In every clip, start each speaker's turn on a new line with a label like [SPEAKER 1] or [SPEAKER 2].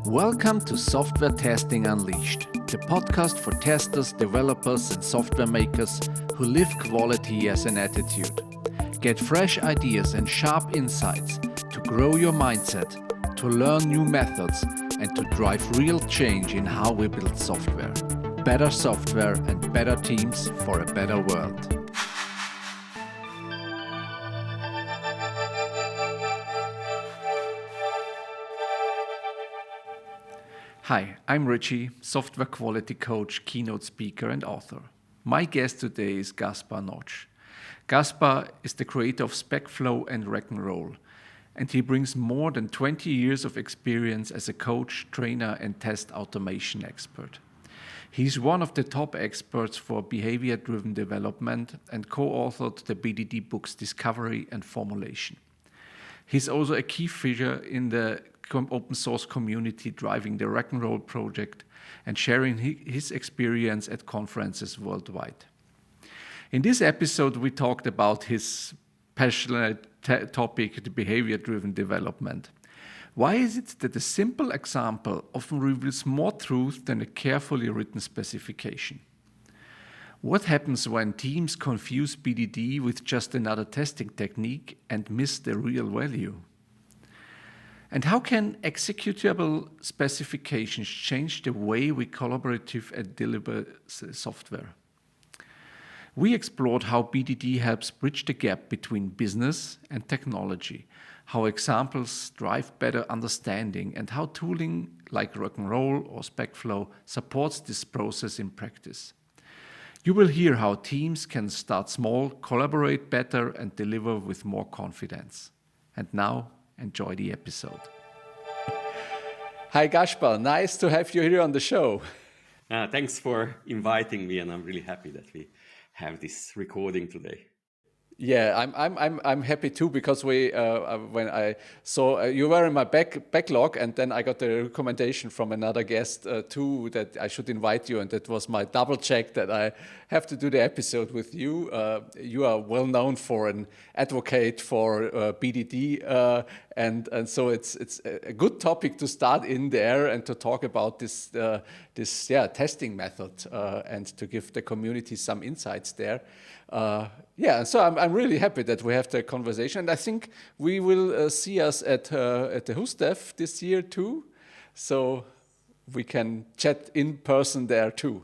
[SPEAKER 1] Welcome to Software Testing Unleashed, the podcast for testers, developers, and software makers who live quality as an attitude. Get fresh ideas and sharp insights to grow your mindset, to learn new methods, and to drive real change in how we build software. Better software and better teams for a better world. Hi, I'm Richie, software quality coach, keynote speaker, and author. My guest today is Gáspár Nagy. Gáspár is the creator of SpecFlow and Reqnroll, and he brings more than 20 years of experience as a coach, trainer, and test automation expert. He's one of the top experts for behavior-driven development and co-authored the BDD books Discovery and Formulation. He's also a key figure in the open source community, driving the Reqnroll project and sharing his experience at conferences worldwide. In this episode, we talked about his passionate topic, the behavior-driven development. Why is it that a simple example often reveals more truth than a carefully written specification? What happens when teams confuse BDD with just another testing technique and miss the real value? And how can executable specifications change the way we collaborative and deliver software? We explored how BDD helps bridge the gap between business and technology, how examples drive better understanding, and how tooling like Reqnroll or SpecFlow supports this process in practice. You will hear how teams can start small, collaborate better, and deliver with more confidence. And now, enjoy the episode. Hi, Gáspár. Nice to have you here on the show.
[SPEAKER 2] Thanks for inviting me, and I'm really happy that we have this recording today.
[SPEAKER 1] Yeah, I'm happy too, because when I saw you were in my backlog, and then I got the recommendation from another guest too that I should invite you, and that was my double check that I have to do the episode with you. You are well known for an advocate for BDD, and so it's a good topic to start in there and to talk about this testing method and to give the community some insights there. So I'm really happy that we have the conversation, and I think we will see us at the HUSTEF this year too, so we can chat in person there too.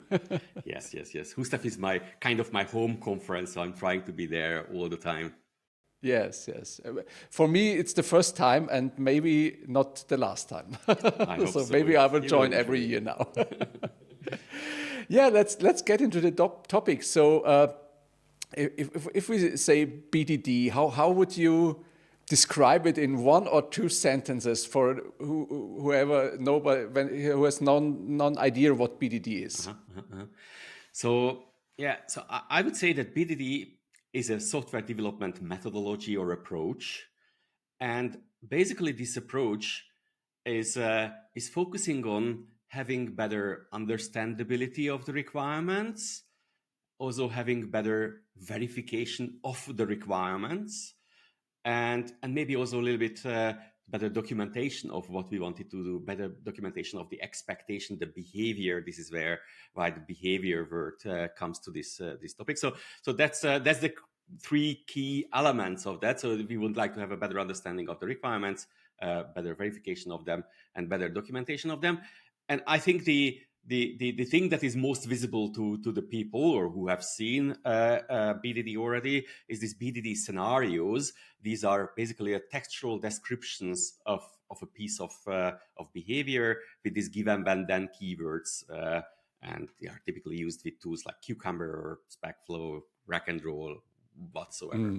[SPEAKER 2] Yes. HUSTEF is my home conference, so I'm trying to be there all the time.
[SPEAKER 1] Yes. For me, it's the first time and maybe not the last time.
[SPEAKER 2] I hope so.
[SPEAKER 1] Maybe I will join every year now. Yeah, let's get into the topic. So. If we say BDD, how would you describe it in one or two sentences for who has no idea what BDD is?
[SPEAKER 2] So I would say that BDD is a software development methodology or approach, and basically this approach is focusing on having better understandability of the requirements, also having better verification of the requirements, and maybe also a little bit better documentation of what we wanted to do, better documentation of the expectation, the behavior. This is why the behavior word comes to this topic. So that's the three key elements of that. So we would like to have a better understanding of the requirements, better verification of them, and better documentation of them. And I think the thing that is most visible to the people or who have seen BDD already is these BDD scenarios. These are basically textual descriptions of a piece of behavior with these give and then keywords, and they are typically used with tools like Cucumber or SpecFlow, Reqnroll, whatsoever.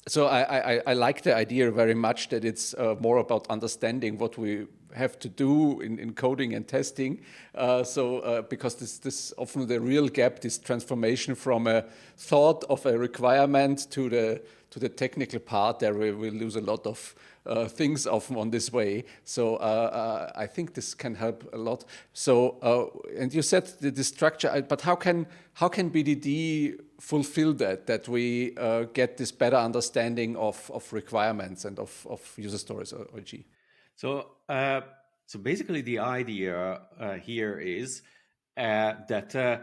[SPEAKER 1] So I like the idea very much that it's more about understanding what we have to do in coding and testing. Because this often the real gap, this transformation from a thought of a requirement to the technical part, there we will lose a lot of things often on this way. So I think this can help a lot. So and you said the structure, but how can BDD fulfill that we get this better understanding of requirements and of user stories, OG?
[SPEAKER 2] So So basically, the idea here is that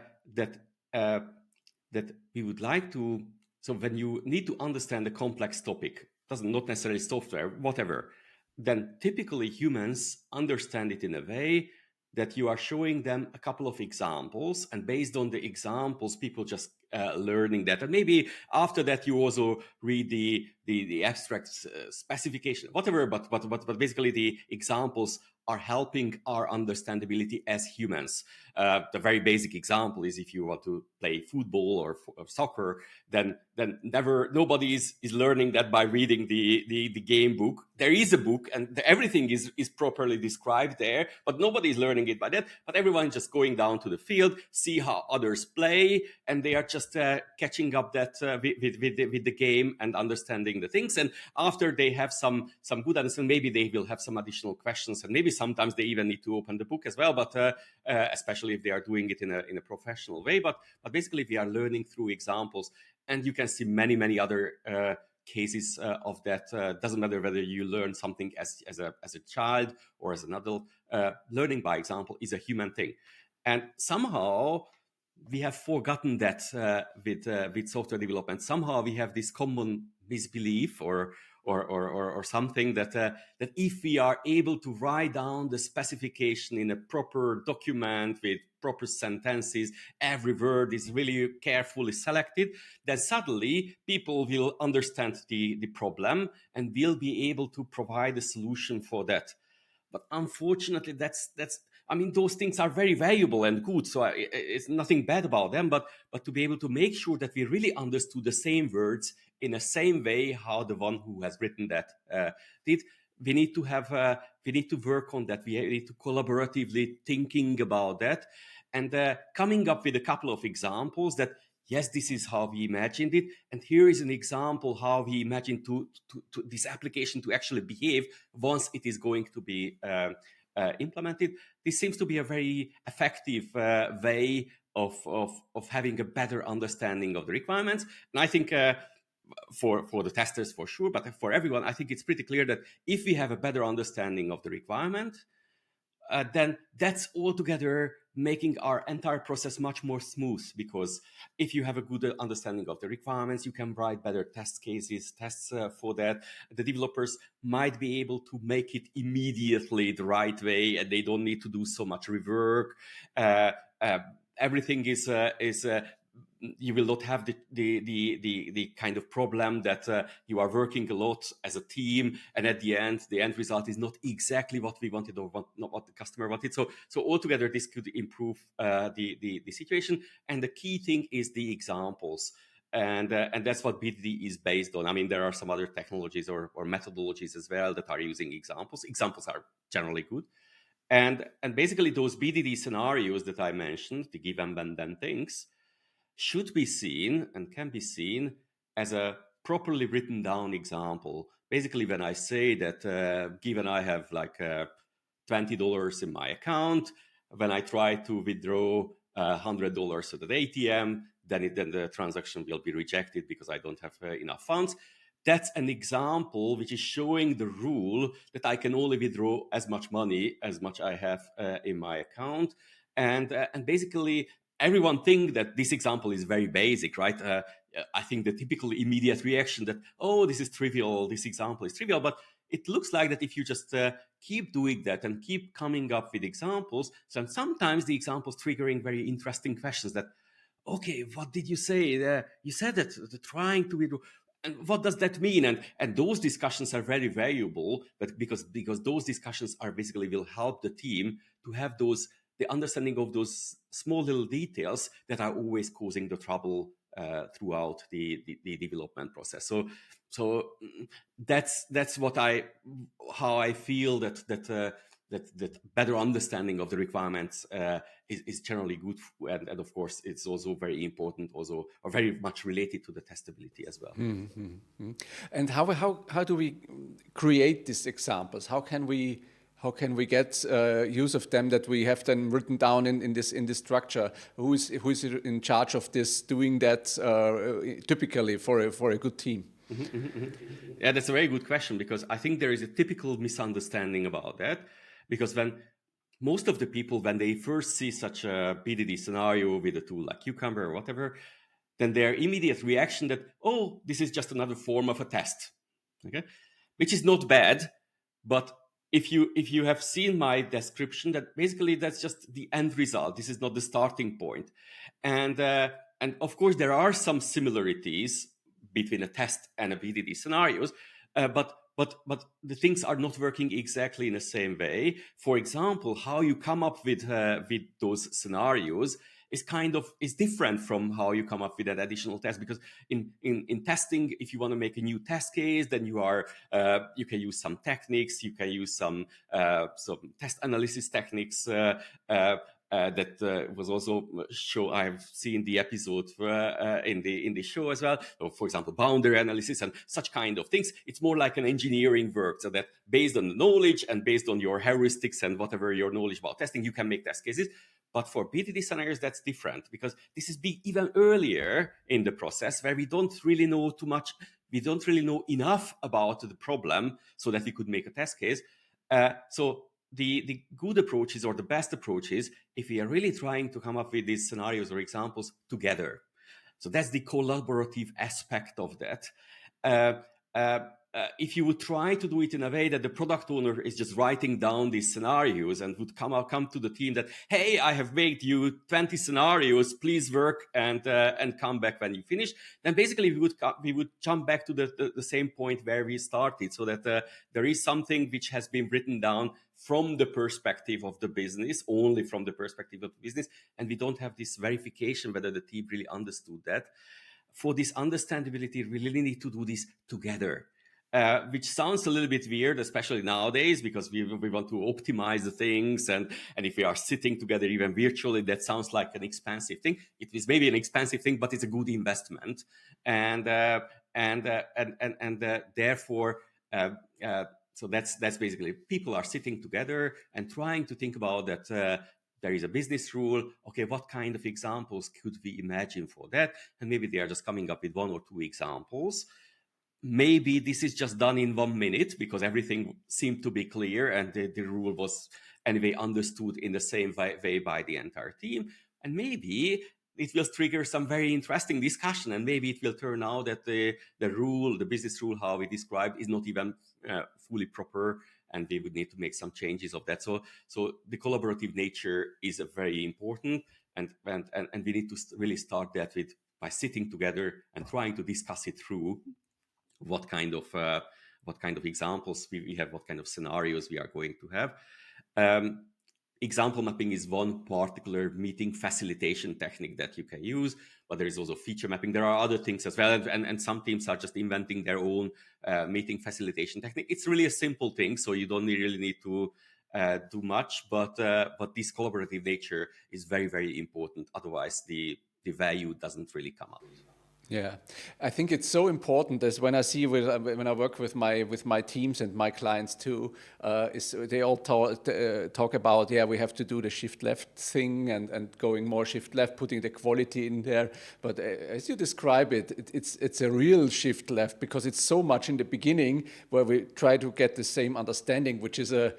[SPEAKER 2] we would like to. So when you need to understand a complex topic, not necessarily software, whatever, then typically humans understand it in a way that you are showing them a couple of examples, and based on the examples, people just learning that, and maybe after that you also read the abstract specification, whatever. But basically, the examples are helping our understandability as humans. The very basic example is if you want to play football or soccer, then nobody is learning that by reading the game book. There is a book and everything is properly described there, but nobody is learning it by that. But everyone just going down to the field, see how others play, and they are just catching up that with the game and understanding the things. And after they have some good understanding, maybe they will have some additional questions, and maybe sometimes they even need to open the book as well. But especially if they are doing it in a professional way. But basically, we are learning through examples, and you can see many other cases of that. Doesn't matter whether you learn something as a child or as an adult. Learning by example is a human thing, and somehow we have forgotten that with software development. Somehow we have this common misbelief or something that if we are able to write down the specification in a proper document with proper sentences, every word is really carefully selected, then suddenly people will understand the problem and will be able to provide a solution for that. But unfortunately, those things are very valuable and good, so it's nothing bad about them. But to be able to make sure that we really understood the same words in the same way how the one who has written that did, we need to work on that. We need to collaboratively thinking about that and coming up with a couple of examples that, yes, this is how we imagined it, and here is an example how we imagine to this application to actually behave once it is going to be implemented. This seems to be a very effective way of having a better understanding of the requirements. And I think for the testers for sure, but for everyone, I think it's pretty clear that if we have a better understanding of the requirement, then that's altogether making our entire process much more smooth, because if you have a good understanding of the requirements, you can write better test cases, tests for that. The developers might be able to make it immediately the right way, and they don't need to do so much rework. Everything is you will not have the kind of problem that you are working a lot as a team, and at the end result is not exactly what we wanted or not what the customer wanted. So altogether, this could improve the situation. And the key thing is the examples. And that's what BDD is based on. I mean, there are some other technologies or methodologies as well that are using examples. Examples are generally good. And basically, those BDD scenarios that I mentioned, the give and then things, should be seen and can be seen as a properly written down example. Basically, when I say that given I have like $20 in my account, when I try to withdraw $100 at the ATM, then the transaction will be rejected because I don't have enough funds. That's an example which is showing the rule that I can only withdraw as much money as much I have in my account. And basically, everyone think that this example is very basic, right? I think the typical immediate reaction that, oh, this is trivial, this example is trivial, but it looks like that if you just keep doing that and keep coming up with examples, so sometimes the examples triggering very interesting questions that, okay, what did you say? You said that trying to withdraw. And what does that mean? And those discussions are very valuable, but because those discussions are basically will help the team to have the understanding of those small little details that are always causing the trouble throughout the development process. So that's how I feel that better understanding of the requirements is generally good, and of course it's also very important, also or very much related to the testability as well.
[SPEAKER 1] Mm-hmm. And how do we create these examples? How can we get use of them, that we have them written down in this structure? Who is in charge of this, doing that typically for a good team?
[SPEAKER 2] Yeah, that's a very good question, because I think there is a typical misunderstanding about that. because when most of the people, when they first see such a BDD scenario with a tool like Cucumber or whatever, then their immediate reaction that, oh, this is just another form of a test, okay, which is not bad, but if you have seen my description, that basically that's just the end result. This is not the starting point, and of course there are some similarities between a test and a BDD scenarios, but the things are not working exactly in the same way. For example, how you come up with those scenarios is different from how you come up with an additional test, because in testing, if you want to make a new test case, then you can use some techniques, you can use some test analysis techniques that was also show. I've seen the episode in the show as well. So for example, boundary analysis and such kind of things. It's more like an engineering work, so that based on the knowledge and based on your heuristics and whatever your knowledge about testing, you can make test cases. But for BDD scenarios, that's different, because this is even earlier in the process, where we don't really know too much. We don't really know enough about the problem so that we could make a test case. So the good approach is, or the best approach is, if we are really trying to come up with these scenarios or examples together. So that's the collaborative aspect of that. If you would try to do it in a way that the product owner is just writing down these scenarios and would come to the team that, hey, I have made you 20 scenarios, please work and come back when you finish, then basically we would jump back to the same point where we started, so that there is something which has been written down from the perspective of the business, only from the perspective of the business, and we don't have this verification whether the team really understood that. For this understandability, we really need to do this together. Which sounds a little bit weird, especially nowadays, because we want to optimize the things, and if we are sitting together even virtually, that sounds like an expensive thing. It is maybe an expensive thing, but it's a good investment, and therefore, so that's basically, people are sitting together and trying to think about that. There is a business rule. Okay, what kind of examples could we imagine for that? And maybe they are just coming up with one or two examples. Maybe this is just done in 1 minute because everything seemed to be clear and the rule was anyway understood in the same way by the entire team. And maybe it will trigger some very interesting discussion, and maybe it will turn out that the rule, the business rule, how we described, is not even fully proper, and we would need to make some changes of that. So the collaborative nature is very important, and we need to really start that by sitting together and trying to discuss it through. What kind of examples we have, what kind of scenarios we are going to have. Example mapping is one particular meeting facilitation technique that you can use, but there is also feature mapping. There are other things as well, and some teams are just inventing their own meeting facilitation technique. It's really a simple thing, so you don't really need to do much, but this collaborative nature is very, very important. Otherwise, the value doesn't really come out.
[SPEAKER 1] Yeah, I think it's so important, as when I work with my teams and my clients too, they all talk about, we have to do the shift left thing and going more shift left, putting the quality in there. But as you describe it's a real shift left, because it's so much in the beginning where we try to get the same understanding, which is a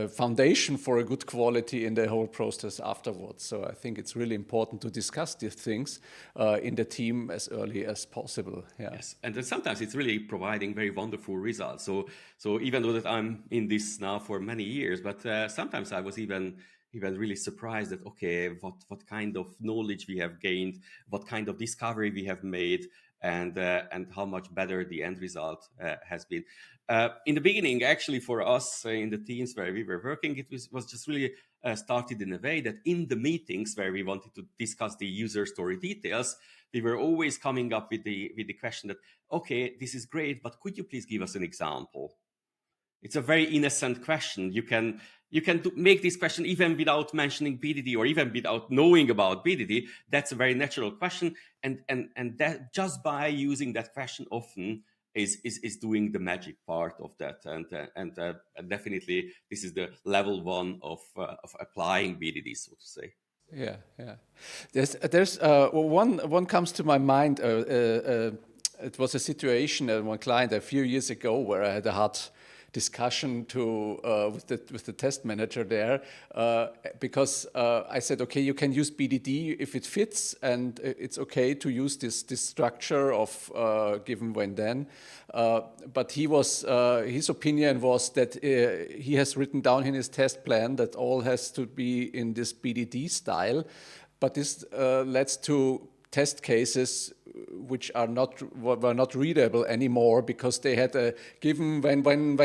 [SPEAKER 1] foundation for a good quality in the whole process afterwards. So I think it's really important to discuss these things in the team as early as possible. Yeah.
[SPEAKER 2] Yes, and then sometimes it's really providing very wonderful results. So even though that I'm in this now for many years, but sometimes I was even really surprised that, okay, what kind of knowledge we have gained, what kind of discovery we have made, and how much better the end result has been. In the beginning, actually, for us in the teams where we were working, it was just really started in a way that in the meetings where we wanted to discuss the user story details, we were always coming up with the question that, okay, this is great, but could you please give us an example? It's a very innocent question. You can make this question even without mentioning BDD or even without knowing about BDD. That's a very natural question, and that just by using that question often is doing the magic part of that, and definitely this is the level one of applying BDD, so to say.
[SPEAKER 1] Yeah. There's one comes to my mind. It was a situation at one client a few years ago where I had a hard discussion with the test manager there, because I said, okay, you can use BDD if it fits, and it's okay to use this structure of given when then. But his opinion was that he has written down in his test plan that all has to be in this BDD style, but this leads to test cases which were not readable anymore, because they had a given when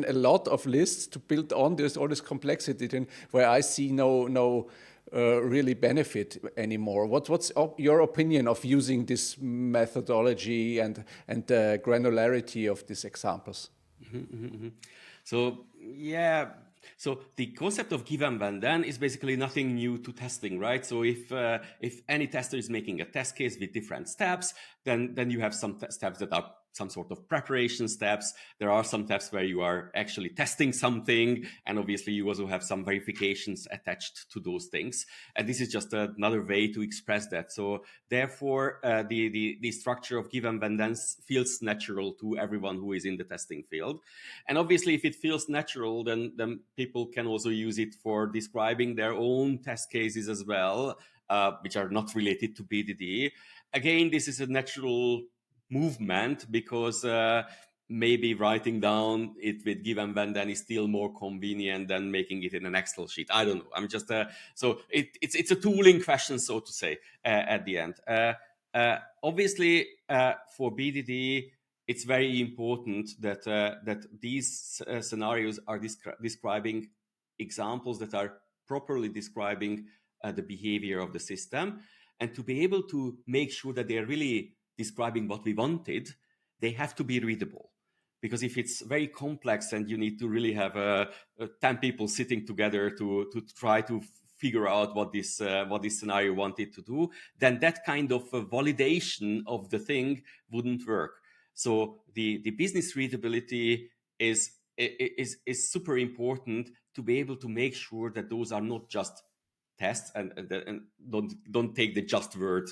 [SPEAKER 1] a lot of lists to build on all this complexity, then where I see no really benefit anymore. What's your opinion of using this methodology and the granularity of these examples?
[SPEAKER 2] So yeah. So the concept of give and when then is basically nothing new to testing, right? So if any tester is making a test case with different steps, then you have some steps that are some sort of preparation steps. There are some steps where you are actually testing something, and obviously you also have some verifications attached to those things. And this is just another way to express that. So therefore, the structure of give and when then feels natural to everyone who is in the testing field. And obviously, if it feels natural, then people can also use it for describing their own test cases as well, which are not related to BDD. Again, this is a natural movement, because maybe writing down it with give and when then is still more convenient than making it in an Excel sheet. I don't know. I'm just so it's a tooling question, so to say, at the end. Obviously, for BDD, it's very important that these scenarios are describing examples that are properly describing the behavior of the system, and to be able to make sure that they are really describing what we wanted, they have to be readable. Because if it's very complex and you need to really have 10 people sitting together to try to figure out what this scenario wanted to do, then that kind of validation of the thing wouldn't work. So the business readability is super important, to be able to make sure that those are not just tests, and don't take the just word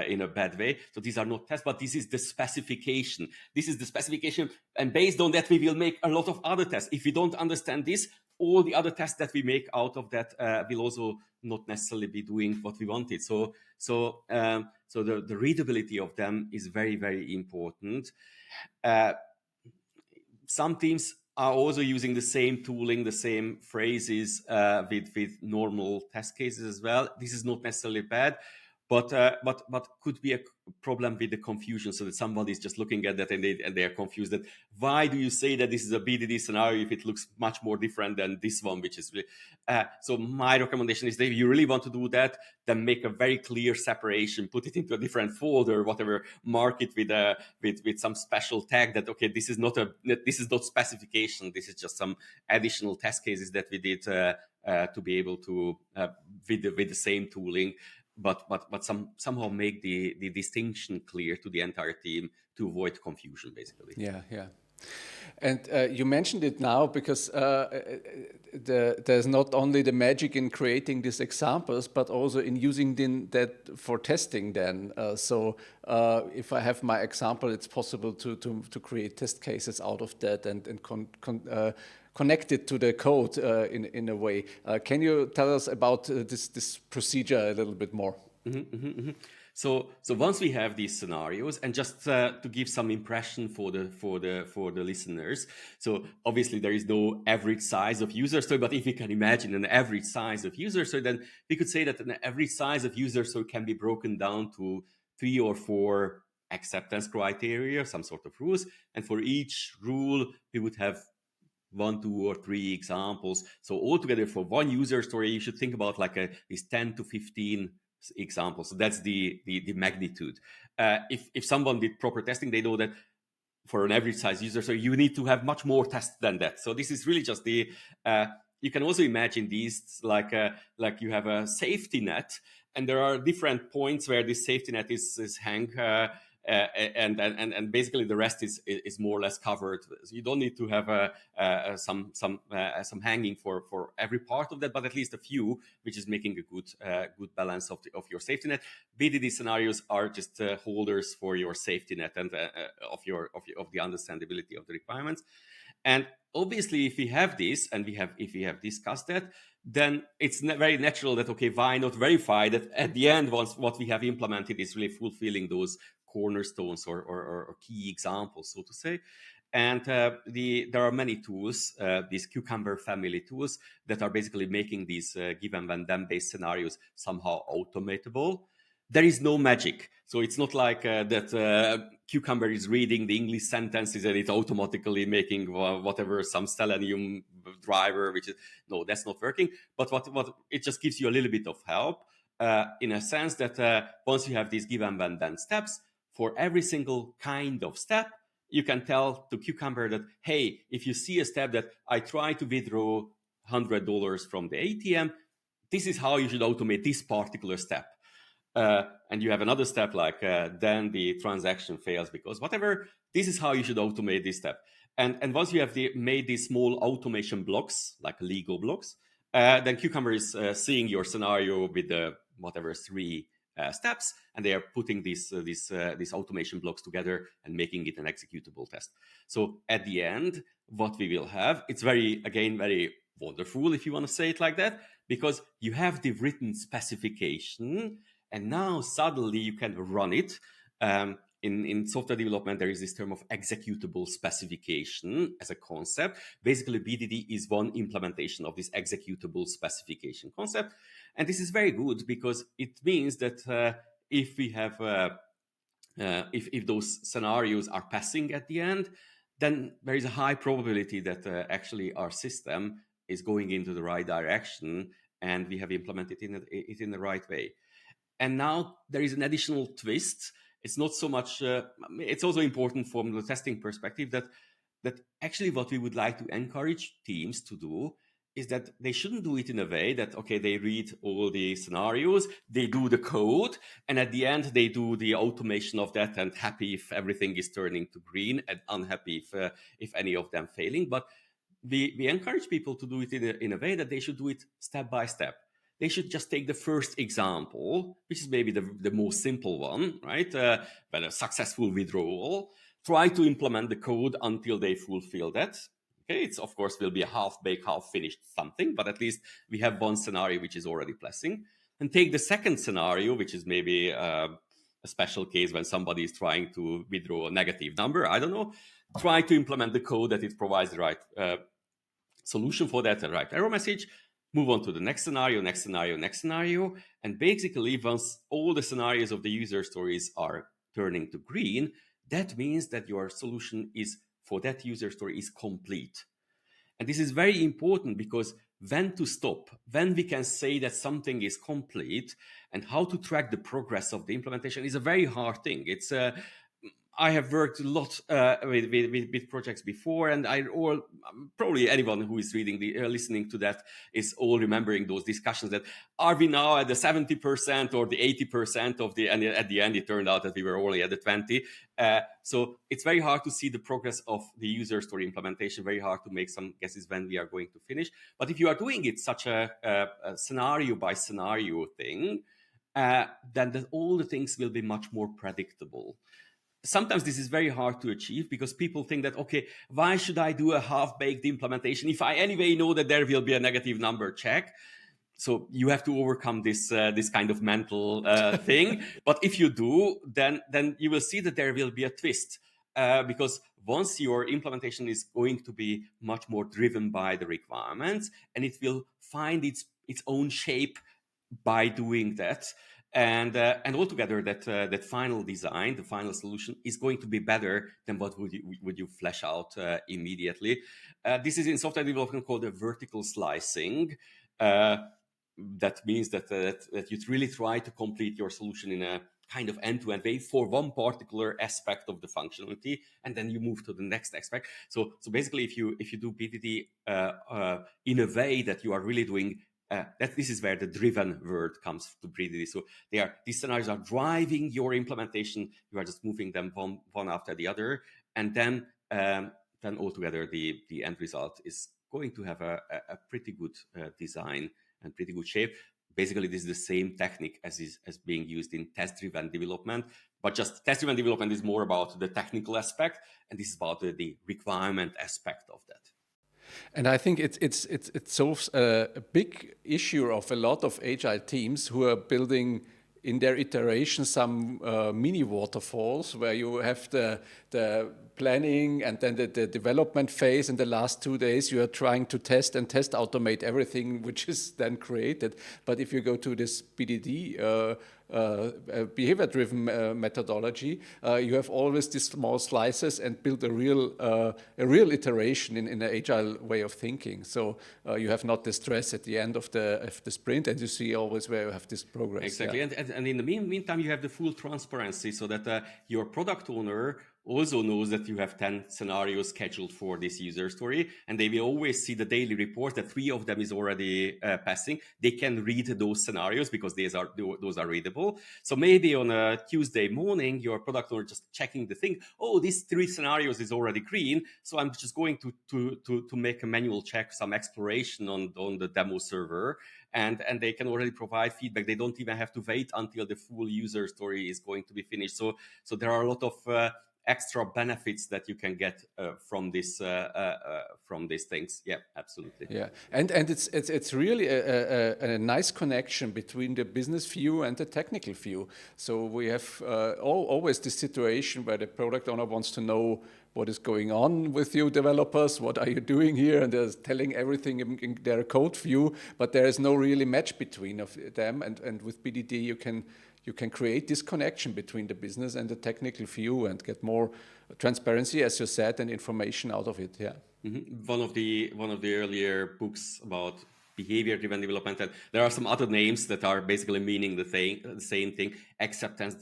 [SPEAKER 2] in a bad way. So these are not tests, but this is the specification. This is the specification, and based on that, we will make a lot of other tests. If we don't understand this, all the other tests that we make out of that will also not necessarily be doing what we wanted. So the readability of them is very, very important. Some teams are also using the same tooling, the same phrases with normal test cases as well. This is not necessarily bad, but could be a problem with the confusion, so that somebody is just looking at that and they are confused that why do you say that this is a BDD scenario if it looks much more different than this one, which is really so my recommendation is that if you really want to do that, then make a very clear separation, put it into a different folder, whatever, mark it with some special tag that, okay, this is not specification, this is just some additional test cases that we did to be able to with the same tooling, but somehow make the distinction clear to the entire team to avoid confusion, basically.
[SPEAKER 1] Yeah. And you mentioned it now, because there's not only the magic in creating these examples, but also in using that for testing then. So if I have my example, it's possible to create test cases out of that and connect it to the code in a way. Can you tell us about this procedure a little bit more?
[SPEAKER 2] So once we have these scenarios, and just to give some impression for the listeners, so obviously there is no average size of user story, but if we can imagine an average size of user story, then we could say that an average size of user story can be broken down to 3 or 4 acceptance criteria, some sort of rules, and for each rule we would have 1, 2, or 3 examples. So altogether, for one user story, you should think about like these 10 to 15 examples. So that's the magnitude. If someone did proper testing, they know that for an average size user, so you need to have much more tests than that. So this is really just you can also imagine these like you have a safety net, and there are different points where this safety net is hang. and basically the rest is more or less covered. So you don't need to have some hanging for every part of that, but at least a few, which is making a good balance of your safety net. BDD scenarios are just holders for your safety net and of the understandability of the requirements. And obviously, if we have this, and if we have discussed that, then it's very natural that, okay, why not verify that at the end, once what we have implemented is really fulfilling those cornerstones or key examples, so to say. And there are many tools, these Cucumber family tools, that are basically making these given when then based scenarios somehow automatable. There is no magic. So it's not like that Cucumber is reading the English sentences and it's automatically making whatever, some Selenium driver, which is, no, that's not working. But what it just gives you a little bit of help in a sense that once you have these given when then steps, for every single kind of step, you can tell to Cucumber that, hey, if you see a step that I try to withdraw $100 from the ATM, this is how you should automate this particular step. And you have another step like then the transaction fails because whatever, this is how you should automate this step. And once you have made these small automation blocks, like Lego blocks, then Cucumber is seeing your scenario with the whatever 3 steps, and they are putting these automation blocks together and making it an executable test. So at the end, what we will have, it's very wonderful, if you want to say it like that, because you have the written specification, and now suddenly you can run it. In software development, there is this term of executable specification as a concept. Basically, BDD is one implementation of this executable specification concept. And this is very good because it means that if we have, if those scenarios are passing at the end, then there is a high probability that actually our system is going into the right direction and we have implemented it in the right way. And now there is an additional twist. It's not so much, it's also important from the testing perspective that actually what we would like to encourage teams to do is that they shouldn't do it in a way that, okay, they read all the scenarios, they do the code, and at the end they do the automation of that and happy if everything is turning to green and unhappy if any of them failing. But we encourage people to do it in a way that they should do it step by step. They should just take the first example, which is maybe the most simple one, right? But a successful withdrawal. Try to implement the code until they fulfill that. Okay, it's of course will be a half-baked, half-finished something, but at least we have one scenario which is already blessing. And take the second scenario, which is maybe a special case when somebody is trying to withdraw a negative number. I don't know. Try to implement the code that it provides the right solution for that, the right error message. Move on to the next scenario, next scenario, next scenario. And basically, once all the scenarios of the user stories are turning to green, that means that your solution is for that user story is complete. And this is very important because when to stop, when we can say that something is complete, and how to track the progress of the implementation is a very hard thing. It's I have worked a lot with projects before, and probably anyone who is listening to that is all remembering those discussions that are we now at the 70% or the 80% of and at the end it turned out that we were only at the 20. So it's very hard to see the progress of the user story implementation, very hard to make some guesses when we are going to finish. But if you are doing it such a scenario by scenario thing, then all the things will be much more predictable. Sometimes this is very hard to achieve because people think that, okay, why should I do a half-baked implementation if I anyway know that there will be a negative number check? So you have to overcome this kind of mental thing. But if you do, then you will see that there will be a twist because once your implementation is going to be much more driven by the requirements, and it will find its own shape by doing that. And altogether, that final design, the final solution, is going to be better than what would you flesh out immediately. This is in software development called a vertical slicing. That means that you really try to complete your solution in a kind of end-to-end way for one particular aspect of the functionality, and then you move to the next aspect. So basically, if you do BDD in a way that you are really doing this is where the driven word comes to BDD. So these scenarios are driving your implementation. You are just moving them one after the other, and then altogether the end result is going to have a pretty good design and pretty good shape. Basically, this is the same technique as being used in test-driven development, but just test-driven development is more about the technical aspect, and this is about the requirement aspect of that.
[SPEAKER 1] And I think it solves a big issue of a lot of agile teams who are building in their iteration some mini waterfalls where you have the planning and then the development phase. In the last 2 days, you are trying to test automate everything which is then created. But if you go to this BDD behavior-driven methodology, you have always these small slices and build a real iteration in an agile way of thinking. So you have not the stress at the end of the sprint, and you see always where you have this progress.
[SPEAKER 2] Exactly, yeah. And in the meantime, you have the full transparency so that your product owner also knows that you have 10 scenarios scheduled for this user story, and they will always see the daily report that 3 of them is already passing. They can read those scenarios because those are readable. So maybe on a Tuesday morning, your product owner just checking the thing. Oh, these 3 scenarios is already green, so I'm just going to make a manual check, some exploration on the demo server, and they can already provide feedback. They don't even have to wait until the full user story is going to be finished. So there are a lot of extra benefits that you can get from these things. Yeah, absolutely.
[SPEAKER 1] Yeah, and it's really a nice connection between the business view and the technical view. So we have always this situation where the product owner wants to know what is going on with you developers, what are you doing here, and they're telling everything in their code view, but there is no really match between of them. And with BDD, you can create this connection between the business and the technical view and get more transparency, as you said, and information out of it. Yeah.
[SPEAKER 2] Mm-hmm. One of the earlier books about behavior-driven development, and there are some other names that are basically meaning the same thing. Acceptance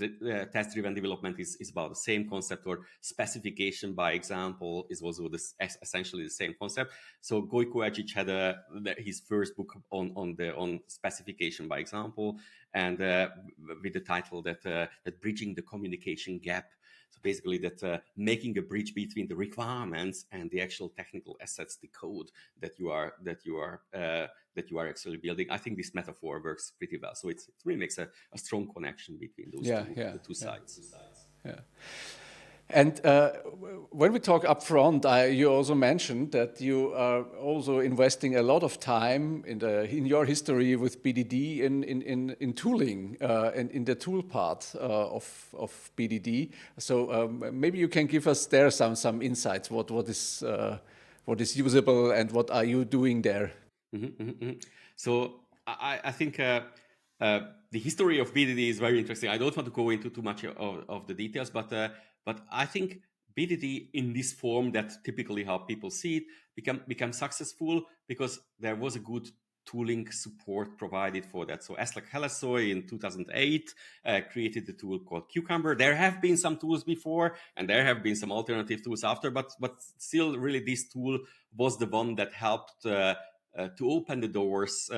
[SPEAKER 2] test-driven development is about the same concept, or specification by example is also essentially the same concept. So Gojko Edžić had his first book on specification by example, and with the title that bridging the communication gap. So basically that making a bridge between the requirements and the actual technical assets, the code that you are actually building. I think this metaphor works pretty well. So it really makes a strong connection between those two sides.
[SPEAKER 1] Yeah. And when we talk upfront, you also mentioned that you are also investing a lot of time in your history with BDD in tooling and in the tool part of BDD. So maybe you can give us there some insights. What is usable and what are you doing there?
[SPEAKER 2] Mm-hmm, mm-hmm. So I think the history of BDD is very interesting. I don't want to go into too much of the details, but I think BDD in this form, that typically how people see it, become successful because there was a good tooling support provided for that. So Aslak Halasoy in 2008 created a tool called Cucumber. There have been some tools before, and there have been some alternative tools after, but still, really, this tool was the one that helped to open the doors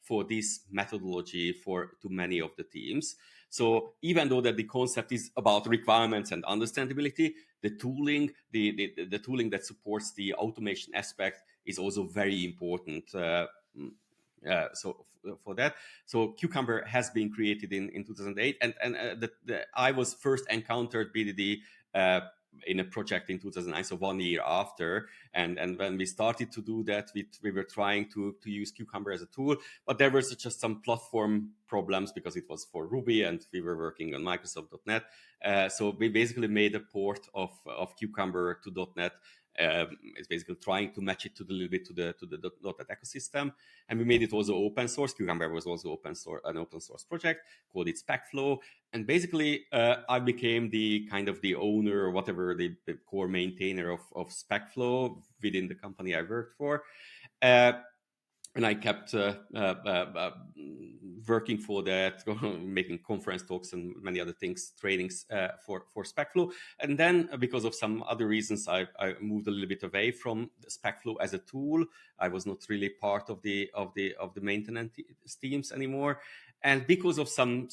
[SPEAKER 2] for this methodology to many of the teams. So even though that the concept is about requirements and understandability, the tooling, the tooling that supports the automation aspect is also very important. So for that, so Cucumber has been created in 2008, and I was first encountered BDD in a project in 2009, so 1 year after. And when we started to do that, we were trying to use Cucumber as a tool, but there was just some platform problems because it was for Ruby and we were working on Microsoft.NET. So we basically made a port of Cucumber to .NET. It's basically trying to match it a little bit to the .NET ecosystem, and we made it also open source. Cucumber was also an open source project, called it SpecFlow, and basically I became the owner or whatever, the core maintainer of SpecFlow within the company I worked for. and I kept working for that, making conference talks and many other things, trainings for SpecFlow. And then because of some other reasons, I moved a little bit away from SpecFlow as a tool. I was not really part of the maintenance teams anymore. And because of some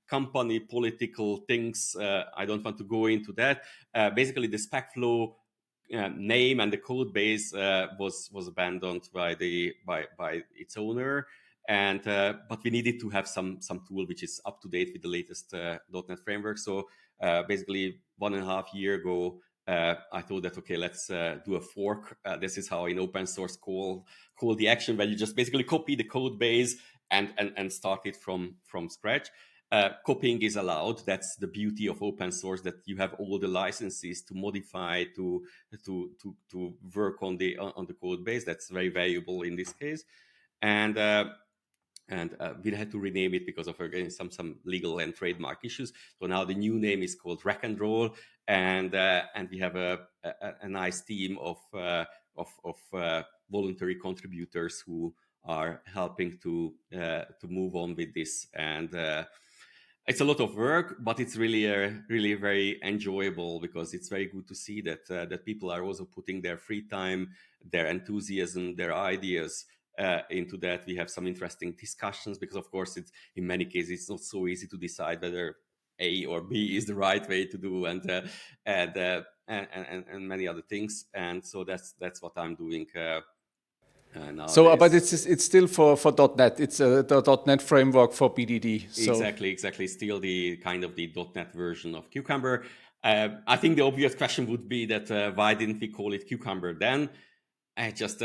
[SPEAKER 2] company political things, I don't want to go into that. Basically, the SpecFlow name and the code base was abandoned by its owner, and but we needed to have some tool which is up to date with the latest .NET framework. So basically 1.5 years ago, I thought that okay, let's do a fork. This is how in open source call the action, where you just basically copy the code base and start it from scratch. Copying is allowed. That's the beauty of open source, that you have all the licenses to modify, to work on the code base. That's very valuable in this case. And we had to rename it because of again some legal and trademark issues. So now the new name is called Reqnroll, and we have a nice team of voluntary contributors who are helping to move on with this. And it's a lot of work, but it's really very enjoyable, because it's very good to see that people are also putting their free time, their enthusiasm, their ideas into that. We have some interesting discussions, because of course it's in many cases it's not so easy to decide whether A or B is the right way to do, and many other things. And so that's what I'm doing.
[SPEAKER 1] So, but it's still for .NET. It's the .NET framework for BDD. So.
[SPEAKER 2] Exactly. Still the kind of the .NET version of Cucumber. I think the obvious question would be that why didn't we call it Cucumber then? Just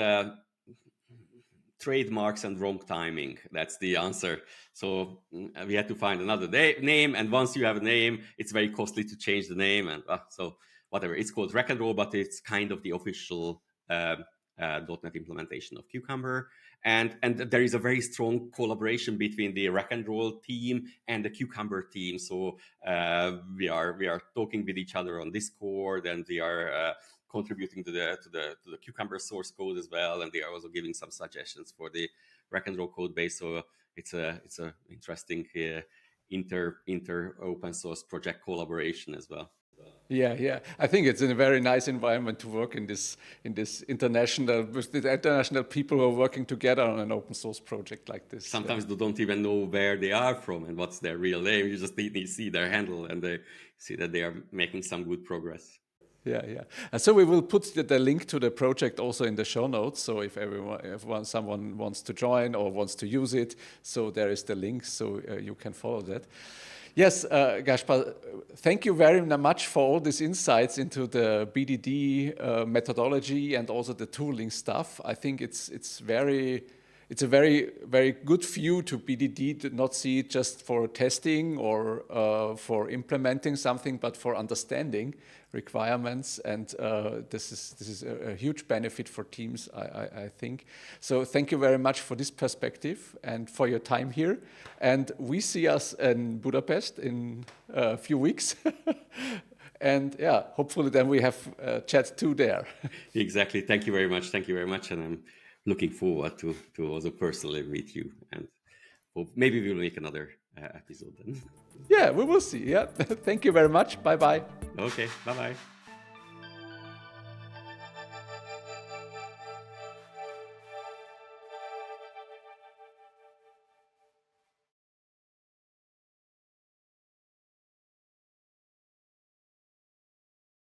[SPEAKER 2] trademarks and wrong timing. That's the answer. So we had to find another name. And once you have a name, it's very costly to change the name. And so whatever, it's called Reqnroll, but it's kind of the official .NET implementation of Cucumber, and there is a very strong collaboration between the Reqnroll team and the Cucumber team. So we are talking with each other on Discord, and we are contributing to the Cucumber source code as well, and they are also giving some suggestions for the Reqnroll code base. So it's a interesting inter open source project collaboration as well.
[SPEAKER 1] Yeah. I think it's in a very nice environment to work in this international, with the international people who are working together on an open source project like this.
[SPEAKER 2] Sometimes they don't even know where they are from and what's their real name. You just need to see their handle, and they see that they are making some good progress.
[SPEAKER 1] Yeah. And so we will put the link to the project also in the show notes. So if someone wants to join or wants to use it, so there is the link, so you can follow that. Yes, Gáspár, thank you very much for all these insights into the BDD methodology and also the tooling stuff. I think it's a very, very good view to BDD, to not see it just for testing or for implementing something, but for understanding requirements. And this is a huge benefit for teams, I think. So thank you very much for this perspective and for your time here. And we see us in Budapest in a few weeks. And yeah, hopefully then we have chat 2 there.
[SPEAKER 2] Exactly. Thank you very much. And I'm looking forward to also personally meet you, and maybe we'll make another episode then.
[SPEAKER 1] Yeah, we will see. Yeah. Thank you very much. Bye-bye.
[SPEAKER 2] Okay, bye-bye.